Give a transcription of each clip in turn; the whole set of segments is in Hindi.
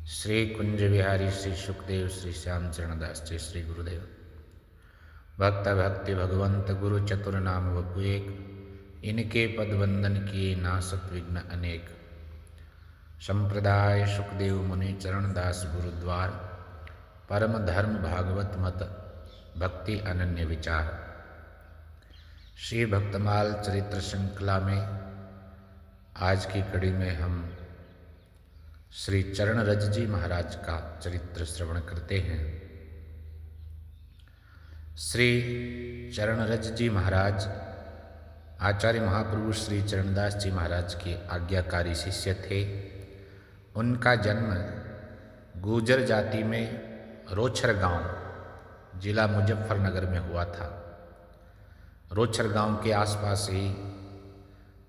श्री कुंज बिहारी श्री सुखदेव श्री श्याम चरणदास जी श्री गुरुदेव। भक्त भक्ति भगवंत गुरु चतुर नाम वपु एक, इनके पद वंदन किए नासत विघ्न अनेक। संप्रदाय सुखदेव मुनि चरणदास गुरुद्वार, परम धर्म भागवत मत भक्ति अनन्य विचार। श्री भक्तमाल चरित्र श्रृंखला में आज की कड़ी में हम श्री चरणरज जी महाराज का चरित्र श्रवण करते हैं। श्री चरणरज जी महाराज आचार्य महाप्रभु श्री चरणदास जी महाराज के आज्ञाकारी शिष्य थे। उनका जन्म गुर्जर जाति में रोछर गांव, जिला मुजफ्फरनगर में हुआ था। रोछर गांव के आसपास ही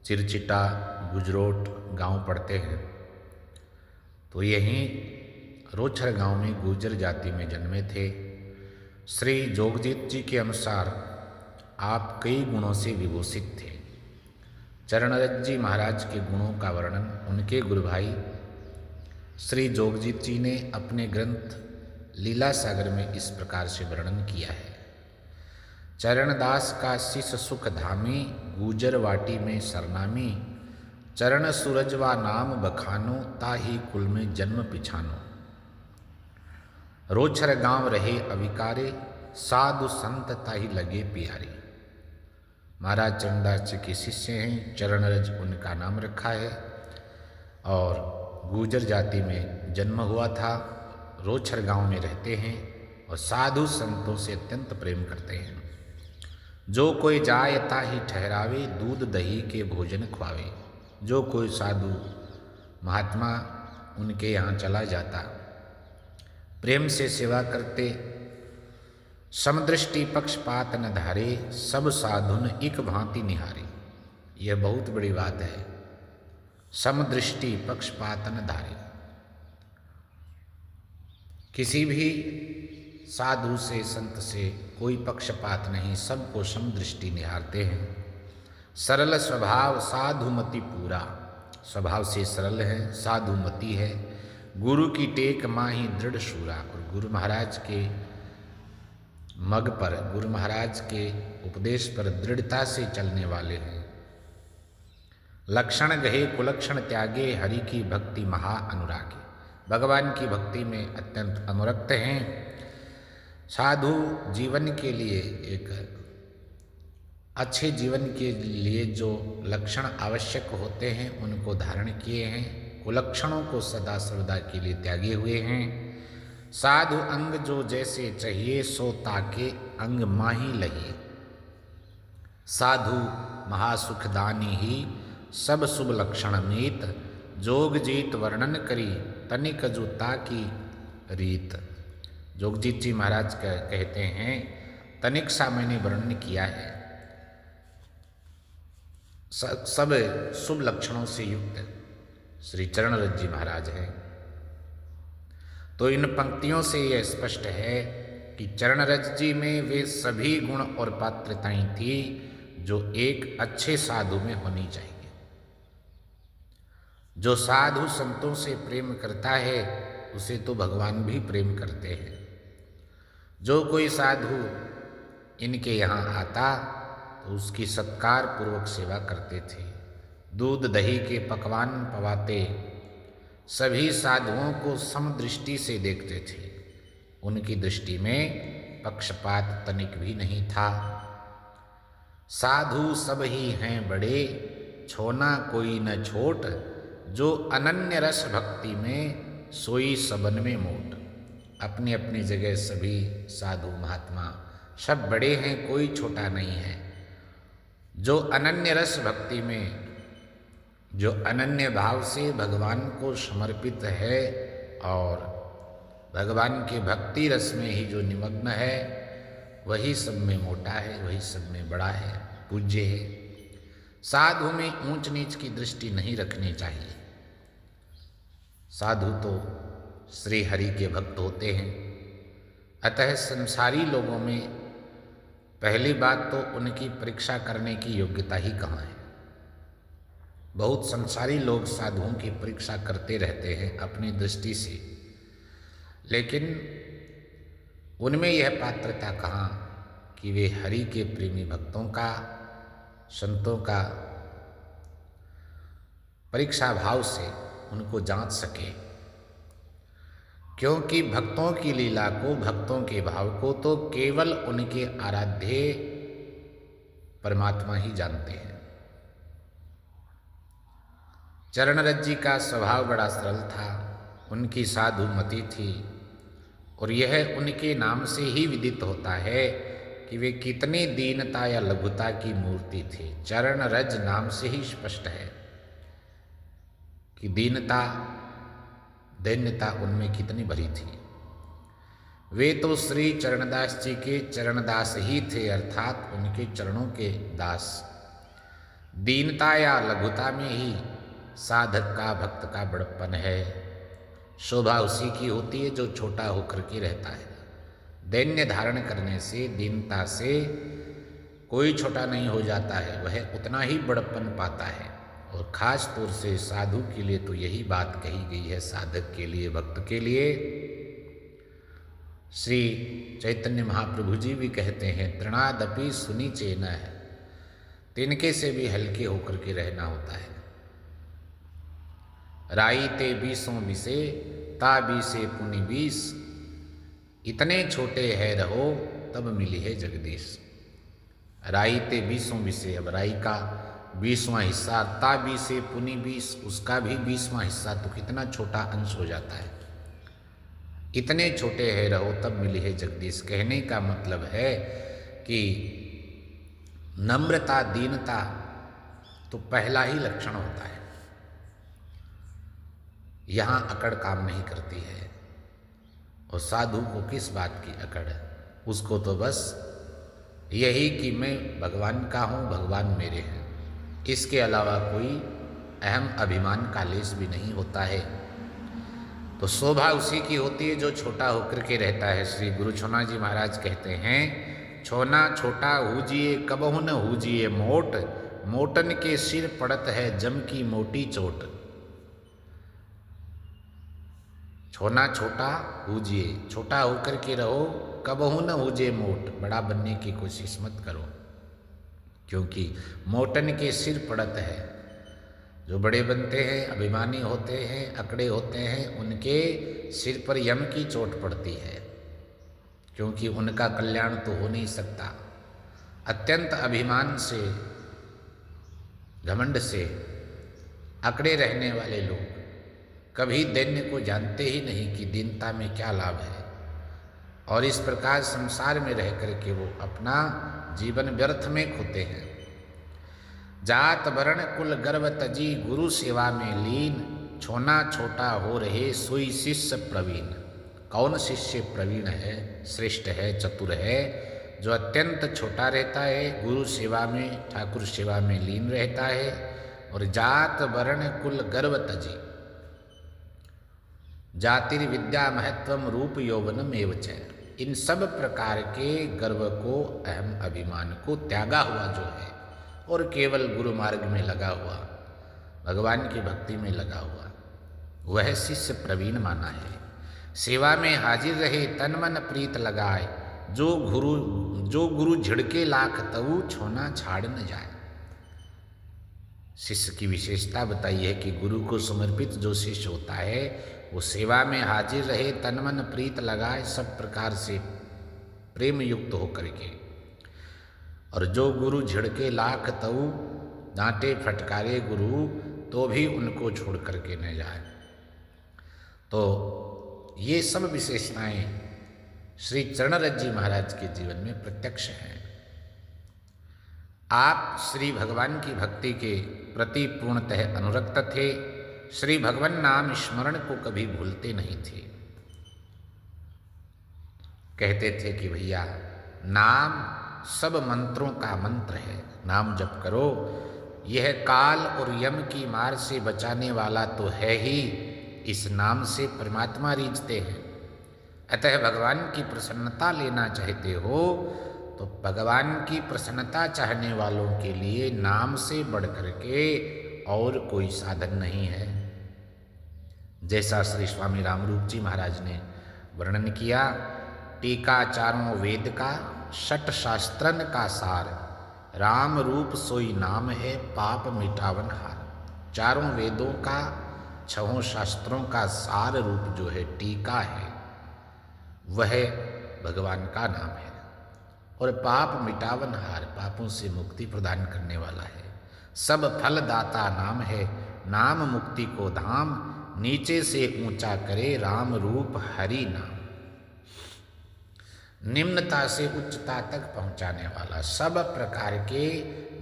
चिरचिटा, गुजरोट गांव पड़ते हैं। तो यहीं रोछर गांव में गुर्जर जाति में जन्मे थे। श्री जोगजीत जी के अनुसार आप कई गुणों से विभूषित थे। चरणरज जी महाराज के गुणों का वर्णन उनके गुरु भाई श्री जोगजीत जी ने अपने ग्रंथ लीला सागर में इस प्रकार से वर्णन किया है। चरणदास का शिष सुख धामी, गुर्जर वाटी में सरनामी। चरण सूरजवा नाम बखानो, ताही कुल में जन्म पिछानो। रोछर गांव रहे अविकारे, साधु संत ताही लगे प्यारे। महाराज चरणदास जी के शिष्य हैं, चरणरज उनका नाम रखा है और गुर्जर जाति में जन्म हुआ था। रोछर गांव में रहते हैं और साधु संतों से अत्यंत प्रेम करते हैं। जो कोई जाए ताही ठहरावे, दूध दही के भोजन खुआवे। जो कोई साधु महात्मा उनके यहाँ चला जाता, प्रेम से सेवा करते। समदृष्टि पक्षपात न धारे, सब साधुन एक भांति निहारे। यह बहुत बड़ी बात है। समदृष्टि पक्षपात न धारे, किसी भी साधु से संत से कोई पक्षपात नहीं, सबको समदृष्टि निहारते हैं। सरल स्वभाव साधुमति पूरा, स्वभाव से सरल है, साधुमति है। गुरु की टेक माही दृढ़ शूरा, और गुरु महाराज के मग पर, गुरु महाराज के उपदेश पर दृढ़ता से चलने वाले हैं। लक्षण गहे कुलक्षण त्यागे, हरि की भक्ति महा अनुरागे। भगवान की भक्ति में अत्यंत अनुरक्त हैं। साधु जीवन के लिए, एक अच्छे जीवन के लिए जो लक्षण आवश्यक होते हैं उनको धारण किए हैं। कुलक्षणों को सदा सर्वदा के लिए त्यागे हुए हैं। साधु अंग जो जैसे चाहिए, सो ताके अंग माही लही। साधु महासुखदानी ही, सब शुभ लक्षण मीत। जोगजीत वर्णन करी, तनिक जो ताकी रीत। जोगजीत जी महाराज कहते हैं, तनिक सा मैंने वर्णन किया है। सब शुभ लक्षणों से युक्त श्री चरणरज जी महाराज हैं। तो इन पंक्तियों से यह स्पष्ट है कि चरणरज जी में वे सभी गुण और पात्रताएं थी जो एक अच्छे साधु में होनी चाहिए। जो साधु संतों से प्रेम करता है उसे तो भगवान भी प्रेम करते हैं। जो कोई साधु इनके यहाँ आता तो उसकी सत्कार पूर्वक सेवा करते थे। दूध दही के पकवान पवाते, सभी साधुओं को समदृष्टि से देखते थे। उनकी दृष्टि में पक्षपात तनिक भी नहीं था। साधु सब ही हैं बड़े, छोना कोई न छोट। जो अनन्य रस भक्ति में, सोई सबन में मोट। अपनी अपनी जगह सभी साधु महात्मा सब बड़े हैं, कोई छोटा नहीं है। जो अनन्य रस भक्ति में, जो अनन्य भाव से भगवान को समर्पित है और भगवान के भक्ति रस में ही जो निमग्न है, वही सब में मोटा है, वही सब में बड़ा है, पूज्य है। साधु में ऊंच नीच की दृष्टि नहीं रखनी चाहिए। साधु तो श्री हरि के भक्त होते हैं। अतः संसारी लोगों में पहली बात तो उनकी परीक्षा करने की योग्यता ही कहाँ है। बहुत संसारी लोग साधुओं की परीक्षा करते रहते हैं अपनी दृष्टि से। लेकिन उनमें यह पात्रता कहाँ कि वे हरि के प्रेमी भक्तों का, संतों का परीक्षा भाव से उनको जांच सके। क्योंकि भक्तों की लीला को, भक्तों के भाव को तो केवल उनके आराध्य परमात्मा ही जानते हैं। चरणरज जी का स्वभाव बड़ा सरल था, उनकी साधुमति थी, और यह उनके नाम से ही विदित होता है कि वे कितनी दीनता या लघुता की मूर्ति थे। चरणरज नाम से ही स्पष्ट है कि दीनता, दैन्यता उनमें कितनी भरी थी। वे तो श्री चरणदास जी के चरणदास ही थे, अर्थात उनके चरणों के दास। दीनता या लघुता में ही साधक का, भक्त का बड़प्पन है। शोभा उसी की होती है जो छोटा होकर के रहता है। दैन्य धारण करने से, दीनता से कोई छोटा नहीं हो जाता है, वह उतना ही बड़प्पन पाता है। और खास तौर से साधु के लिए तो यही बात कही गई है, साधक के लिए, भक्त के लिए। श्री चैतन्य महाप्रभु जी भी कहते हैं, तृणादपि सुनीचे न है, तिनके से भी हल्के होकर के रहना होता है। राई ते बीसों बिसे, ता बीसे पुनि बीस, इतने छोटे है रहो तब मिली है जगदीश। राई ते बीसों बिसे, अब राई का 20वां हिस्सा, ता बीसे पुनि 20, उसका भी 20वां हिस्सा, तो कितना छोटा अंश हो जाता है। इतने छोटे है रहो तब मिली है जगदीश। कहने का मतलब है कि नम्रता, दीनता तो पहला ही लक्षण होता है। यहाँ अकड़ काम नहीं करती है। और साधु को किस बात की अकड़ है? उसको तो बस यही कि मैं भगवान का हूँ, भगवान मेरे हैं, इसके अलावा कोई अहम अभिमान का लेश भी नहीं होता है। तो शोभा उसी की होती है जो छोटा होकर के रहता है। श्री गुरु छोना जी महाराज कहते हैं, छोना छोटा हूजिए कबहु न हूजिए मोट, मोटन के सिर पड़त है जम की मोटी चोट। छोना छोटा हूजिए, छोटा होकर के रहो, कबहु न हूजे मोट, बड़ा बनने की कोशिश मत करो, क्योंकि मोटन के सिर पड़त है। जो बड़े बनते हैं, अभिमानी होते हैं, अकड़े होते हैं, उनके सिर पर यम की चोट पड़ती है, क्योंकि उनका कल्याण तो हो नहीं सकता। अत्यंत अभिमान से, घमंड से अकड़े रहने वाले लोग कभी दैन्य को जानते ही नहीं कि दीनता में क्या लाभ है, और इस प्रकार संसार में रह करके वो अपना जीवन व्यर्थ में खोते हैं। जात वर्ण कुल गर्व तजी, गुरु सेवा में लीन, छोना छोटा हो रहे सोई शिष्य प्रवीण। कौन शिष्य प्रवीण है, श्रेष्ठ है, चतुर है? जो अत्यंत छोटा रहता है, गुरु सेवा में, ठाकुर सेवा में लीन रहता है। और जात वर्ण कुल गर्व तजी, जातिर्विद्या महत्वम रूप यौवनम एवच, इन सब प्रकार के गर्व को, अहम अभिमान को त्यागा हुआ जो है और केवल गुरु मार्ग में लगा हुआ, भगवान की भक्ति में लगा हुआ, वह शिष्य प्रवीण माना है। सेवा में हाजिर रहे तन मन प्रीत लगाए, जो गुरु झिड़के लाख तऊ छोना छाड़ न जाए। शिष्य की विशेषता बताई है कि गुरु को समर्पित जो शिष्य होता है वो सेवा में हाजिर रहे, तन मन प्रीत लगाए, सब प्रकार से प्रेम युक्त होकर के। और जो गुरु झिड़के लाख तऊ, डांटे फटकारे गुरु तो भी उनको छोड़ करके न जाए। तो ये सब विशेषताएं श्री चरणरज जी महाराज के जीवन में प्रत्यक्ष हैं। आप श्री भगवान की भक्ति के प्रति पूर्णतः अनुरक्त थे। श्री भगवान नाम स्मरण को कभी भूलते नहीं थे। कहते थे कि भैया नाम सब मंत्रों का मंत्र है, नाम जप करो, यह काल और यम की मार से बचाने वाला तो है ही, इस नाम से परमात्मा रीझते हैं। अतः भगवान की प्रसन्नता लेना चाहते हो तो भगवान की प्रसन्नता चाहने वालों के लिए नाम से बढ़ करके और कोई साधन नहीं है। जैसा श्री स्वामी रामरूप जी महाराज ने वर्णन किया। टीका चारों वेद का, षट शास्त्रन का सार, राम रूप सोई नाम है, पाप मिटावन हार। चारों वेदों का, छहों शास्त्रों का सार रूप जो है टीका है, वह भगवान का नाम है। और पाप मिटावन हार, पापों से मुक्ति प्रदान करने वाला है। सब फल दाता नाम है, नाम मुक्ति को धाम, नीचे से ऊंचा करे राम रूप हरि नाम। निम्नता से उच्चता तक पहुंचाने वाला, सब प्रकार के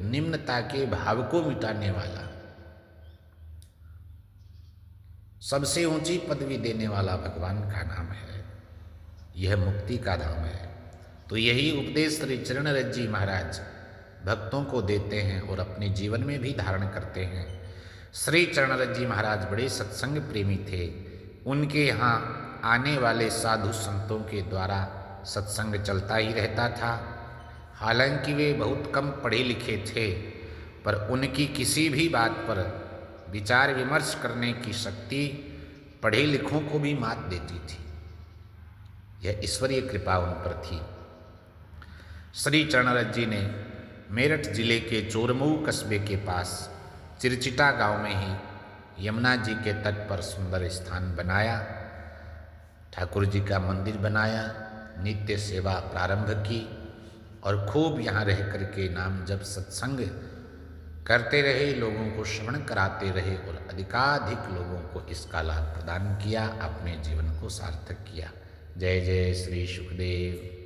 निम्नता के भाव को मिटाने वाला, सबसे ऊंची पदवी देने वाला भगवान का नाम है। यह मुक्ति का धाम है। तो यही उपदेश श्री चरण रज जी महाराज भक्तों को देते हैं और अपने जीवन में भी धारण करते हैं। श्री चरण रज जी महाराज बड़े सत्संग प्रेमी थे। उनके यहाँ आने वाले साधु संतों के द्वारा सत्संग चलता ही रहता था। हालांकि वे बहुत कम पढ़े लिखे थे, पर उनकी किसी भी बात पर विचार विमर्श करने की शक्ति पढ़े लिखों को भी मात देती थी। यह ईश्वरीय कृपा उन पर थी। श्री चरणरज जी ने मेरठ जिले के चोरमऊ कस्बे के पास चिरचिटा गांव में ही यमुना जी के तट पर सुंदर स्थान बनाया, ठाकुर जी का मंदिर बनाया, नित्य सेवा प्रारंभ की और खूब यहाँ रह कर के नाम जप सत्संग करते रहे, लोगों को श्रवण कराते रहे और अधिकाधिक लोगों को इसका लाभ प्रदान किया, अपने जीवन को सार्थक किया। जय जय श्री सुखदेव।